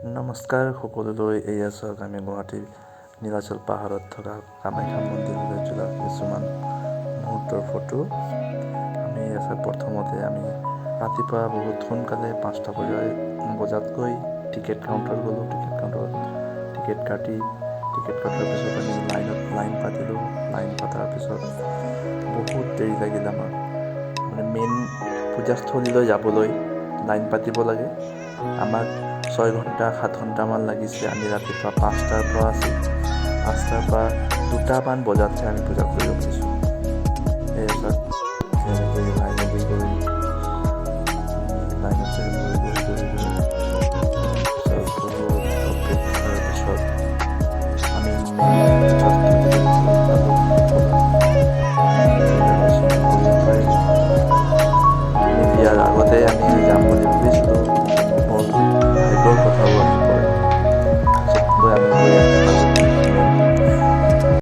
নমস্কাৰ সকলোলৈ। এয়া চাওক, আমি গুৱাহাটীৰ নীলাচল পাহাৰত থকা কামাখ্যা মন্দিৰলৈ যোৱা কিছুমান মুহূৰ্তৰ ফটো। আমি প্ৰথমতে আমি ৰাতিপুৱা বহুত সোনকালে 5টা বজাত গৈ টিকেট কাউণ্টাৰত গ'লোঁ। টিকেট কাউণ্টাৰত টিকেট কটাৰ পিছত আমি লাইন পাতিলোঁ। লাইন পতাৰ পিছত বহুত দেৰি লাগিল আমাৰ, মেইন পূজাস্থলীলৈ যাবলৈ লাইন পাতিব লাগে। আমাক 6 ঘণ্টা 7 ঘণ্টামান লাগিছে। আমি ৰাতিপুৱা 5টাৰ পৰা 2টামান বজাতহে আমি পূজা কৰিব পাৰিছোঁ। সেয়ে চাওক, এনেকৈ লাইনতে গৈ অপেক্ষাৰ পিছত আমি মেইন পূজাস্থলীলৈ গৈ পালোঁ। দৰ্শন কৰিব পাৰিলোঁ। আমি বিয়াৰ আগতে আমি যাম বুলি ভাবিছিলোঁ, কিন্তু মোৰ ভাগ্যৰ কথাও আহি পৰে। পিছত গৈ আমি গৈ